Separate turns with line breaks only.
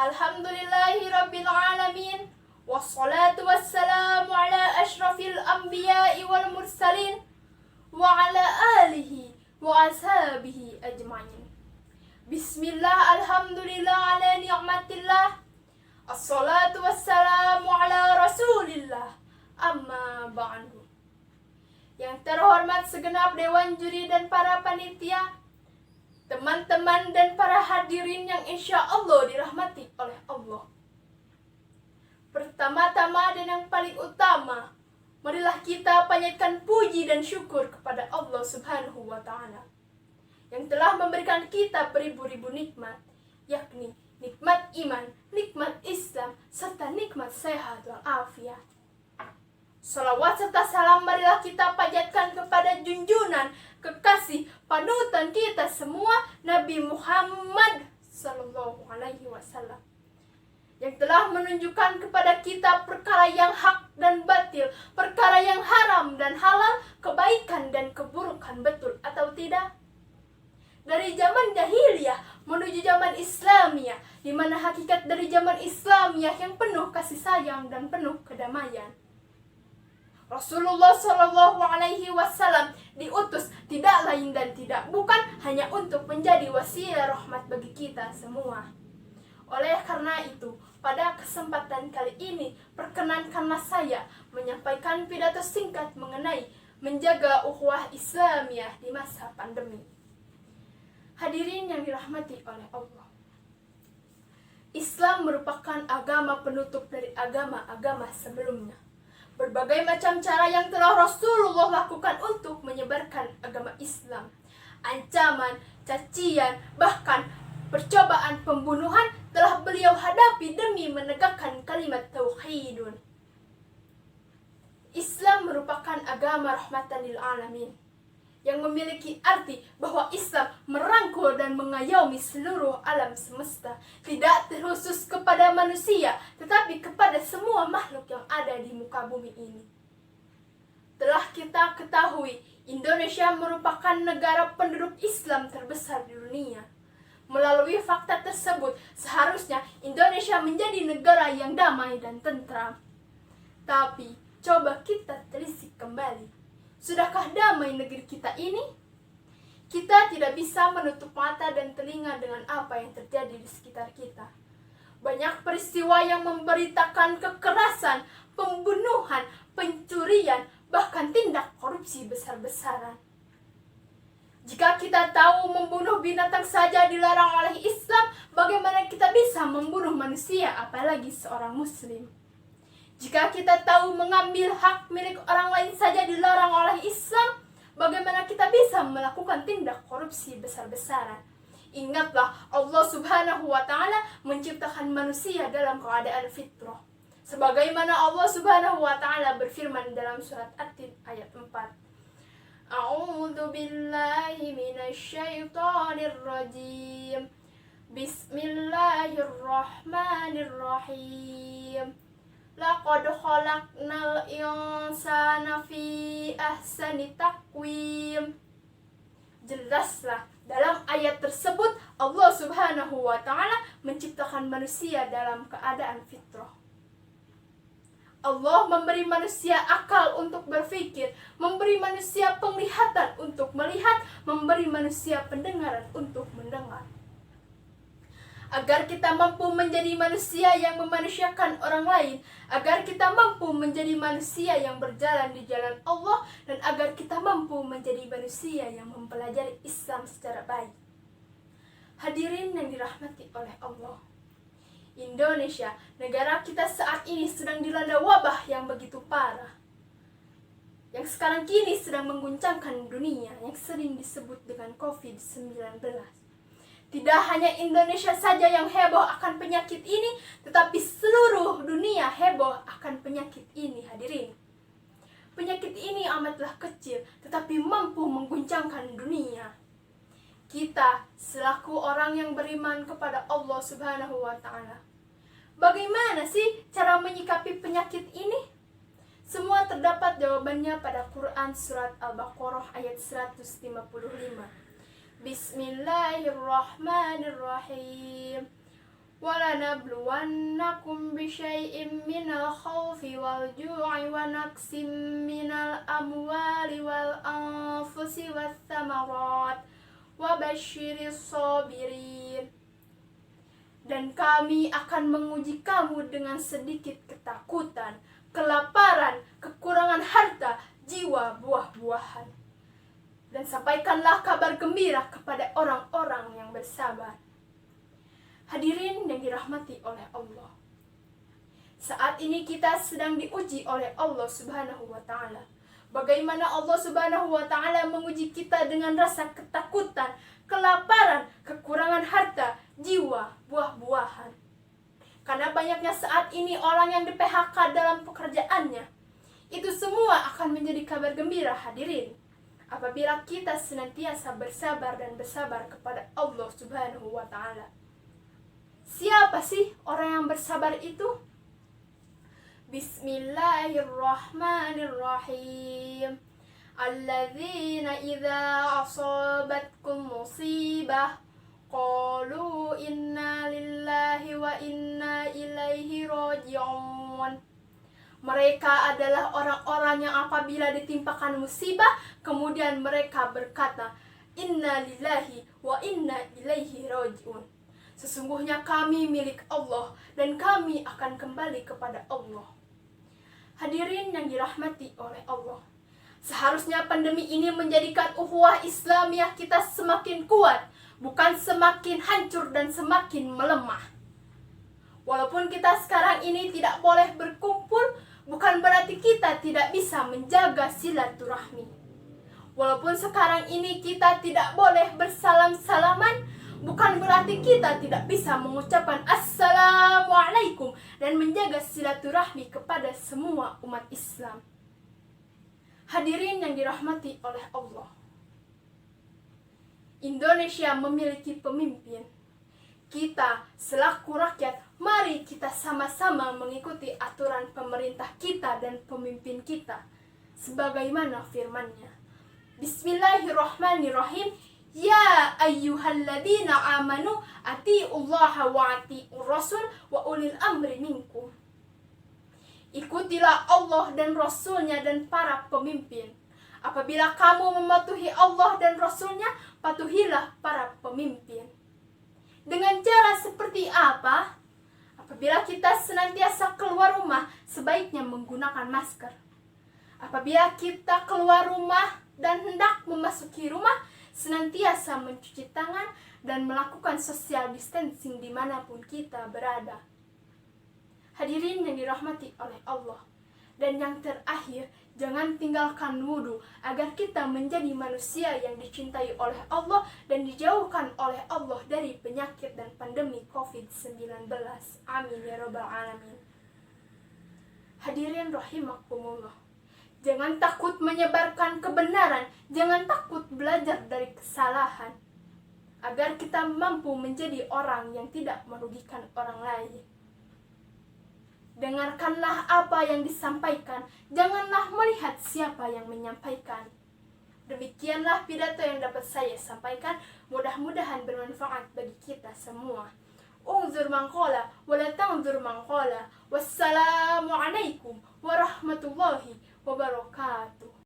Alhamdulillahi Rabbil Alamin. Wassalatu wassalamu ala ashrafil anbiya'i wal mursalin wa ala alihi wa ashabihi ajma'in. Bismillah, alhamdulillah ala ni'matillah. Assalatu wassalamu ala rasulillah. Amma ba'du. Yang terhormat segenap dewan juri dan para panitia, teman-teman dan para hadirin yang insya Allah dirahmati oleh Allah. Pertama-tama dan yang paling utama, marilah kita panjatkan puji dan syukur kepada Allah Subhanahu wa Ta'ala yang telah memberikan kita beribu-ribu nikmat, yakni nikmat iman, nikmat Islam, serta nikmat sehat walafiat. Salawat serta salam marilah kita panjatkan kepada junjungan, kekasih, panutan kita semua, Nabi Muhammad Sallallahu Alaihi Wasallam, yang telah menunjukkan kepada kita perkara yang hak dan batil, perkara yang haram dan halal, kebaikan dan keburukan, betul atau tidak? Dari zaman jahiliyah menuju zaman Islamiyah, di mana hakikat dari zaman Islamiyah yang penuh kasih sayang dan penuh kedamaian. Rasulullah Shallallahu Alaihi Wasallam diutus tidak lain dan tidak bukan hanya untuk menjadi wasilah rahmat bagi kita semua. Oleh karena itu, pada kesempatan kali ini, perkenankanlah saya menyampaikan pidato singkat mengenai menjaga ukhuwah Islamiyah di masa pandemi. Hadirin yang dirahmati oleh Allah, Islam merupakan agama penutup dari agama-agama sebelumnya. Berbagai macam cara yang telah Rasulullah lakukan untuk menyebarkan agama Islam. Ancaman, cacian, bahkan percobaan pembunuhan telah beliau hadapi demi menegakkan kalimat tauhidun. Islam merupakan agama rahmatan lil alamin yang memiliki arti bahwa Islam merangkul dan mengayomi seluruh alam semesta, tidak terkhusus kepada manusia, tetapi kepada semua makhluk yang ada di muka bumi ini. Telah kita ketahui, Indonesia merupakan negara penduduk Islam terbesar di dunia. Melalui fakta tersebut, seharusnya Indonesia menjadi negara yang damai dan tentram. Tapi, coba kita telisik kembali. Sudahkah damai negeri kita ini? Kita tidak bisa menutup mata dan telinga dengan apa yang terjadi di sekitar kita. Banyak peristiwa yang memberitakan kekerasan, pembunuhan, pencurian, bahkan tindak korupsi besar-besaran. Jika kita tahu membunuh binatang saja dilarang oleh Islam, bagaimana kita bisa membunuh manusia, apalagi seorang muslim? Jika kita tahu mengambil hak milik orang lain saja dilarang oleh Islam, bagaimana kita bisa melakukan tindak korupsi besar-besaran? Ingatlah, Allah Subhanahu wa Ta'ala menciptakan manusia dalam keadaan fitrah. Sebagaimana Allah Subhanahu wa Ta'ala berfirman dalam surat At-Tin ayat 4. A'udzu billahi minasyaitonir rajim. Bismillahirrahmanirrahim. Laqad khalaqnal insana fi ahsani taqwim. Jelaslah, dalam ayat tersebut Allah Subhanahu wa Ta'ala menciptakan manusia dalam keadaan fitrah. Allah memberi manusia akal untuk berpikir, memberi manusia penglihatan untuk melihat, memberi manusia pendengaran untuk mendengar. Agar kita mampu menjadi manusia yang memanusiakan orang lain, agar kita mampu menjadi manusia yang berjalan di jalan Allah, dan agar kita mampu menjadi manusia yang mempelajari Islam secara baik. Hadirin yang dirahmati oleh Allah, Indonesia, negara kita saat ini sedang dilanda wabah yang begitu parah, yang sekarang kini sedang mengguncangkan dunia, yang sering disebut dengan COVID-19. Tidak hanya Indonesia saja yang heboh akan penyakit ini, tetapi seluruh dunia heboh akan penyakit ini, hadirin. Penyakit ini amatlah kecil, tetapi mampu mengguncangkan dunia. Kita selaku orang yang beriman kepada Allah Subhanahu wa Ta'ala, bagaimana sih cara menyikapi penyakit ini? Semua terdapat jawabannya pada Quran surat Al-Baqarah ayat 155. Bismillahirrahmanirrahim. وَلَنَبْلُوَنَّكُمْ بِشَيْءٍ مِّنَ الْخَوْفِ وَالْجُوعِ وَنَقْصٍ مِّنَ الْأَمْوَالِ وَالْأَنفُسِ وَالثَّمَرَاتِ وَبَشِّرِ الصَّابِرِينَ. Dan kami akan menguji kamu dengan sedikit ketakutan, kelaparan, kekurangan harta, jiwa, buah-buahan. Dan sampaikanlah kabar gembira kepada orang-orang yang bersabar. Hadirin yang dirahmati oleh Allah, saat ini kita sedang diuji oleh Allah Subhanahu wa Ta'ala. Bagaimana Allah Subhanahu wa Ta'ala menguji kita dengan rasa ketakutan, kelaparan, kekurangan harta, jiwa, buah-buahan. Karena banyaknya saat ini orang yang di-PHK dalam pekerjaannya. Itu semua akan menjadi kabar gembira, hadirin, apabila kita senantiasa bersabar dan bersabar kepada Allah Subhanahu wa Ta'ala. Siapa sih orang yang bersabar itu? Bismillahirrahmanirrahim. Alladzina idza asabatkum musibah qalu inna lillahi wa inna ilaihi raji'un. Mereka adalah orang-orang yang apabila ditimpakan musibah, kemudian mereka berkata, inna lillahi wa inna ilaihi raji'un. Sesungguhnya kami milik Allah dan kami akan kembali kepada Allah. Hadirin yang dirahmati oleh Allah, seharusnya pandemi ini menjadikan ukhuwah Islamiyah kita semakin kuat, bukan semakin hancur dan semakin melemah. Walaupun kita sekarang ini tidak boleh berkumpul, bukan berarti kita tidak bisa menjaga silaturahmi. Walaupun sekarang ini kita tidak boleh bersalam-salaman, bukan berarti kita tidak bisa mengucapkan Assalamualaikum dan menjaga silaturahmi kepada semua umat Islam. Hadirin yang dirahmati oleh Allah, Indonesia memiliki pemimpin. Kita selaku rakyat, mari kita sama-sama mengikuti aturan pemerintah kita dan pemimpin kita, sebagaimana firman-Nya. Bismillahirrahmanirrahim. Ya ayyuhalladzina amanu atiullaha wa atiur rasul wa ulil amri minkum. Ikutilah Allah dan Rasulnya dan para pemimpin. Apabila kamu mematuhi Allah dan Rasulnya, patuhilah para pemimpin. Dengan cara seperti apa? Apabila kita senantiasa keluar rumah, sebaiknya menggunakan masker. Apabila kita keluar rumah dan hendak memasuki rumah, senantiasa mencuci tangan dan melakukan social distancing dimanapun kita berada. Hadirin yang dirahmati oleh Allah. Dan yang terakhir, jangan tinggalkan wudhu agar kita menjadi manusia yang dicintai oleh Allah dan dijauhkan oleh Allah dari penyakit dan pandemi COVID-19. Amin ya rabbal alamin. Hadirin rahimakumullah, jangan takut menyebarkan kebenaran, jangan takut belajar dari kesalahan, agar kita mampu menjadi orang yang tidak merugikan orang lain. Dengarkanlah apa yang disampaikan, janganlah melihat siapa yang menyampaikan. Demikianlah pidato yang dapat saya sampaikan, mudah-mudahan bermanfaat bagi kita semua. Unzur man qala wa la tanzur man qala. Wassalamualaikum warahmatullahi wabarakatuh.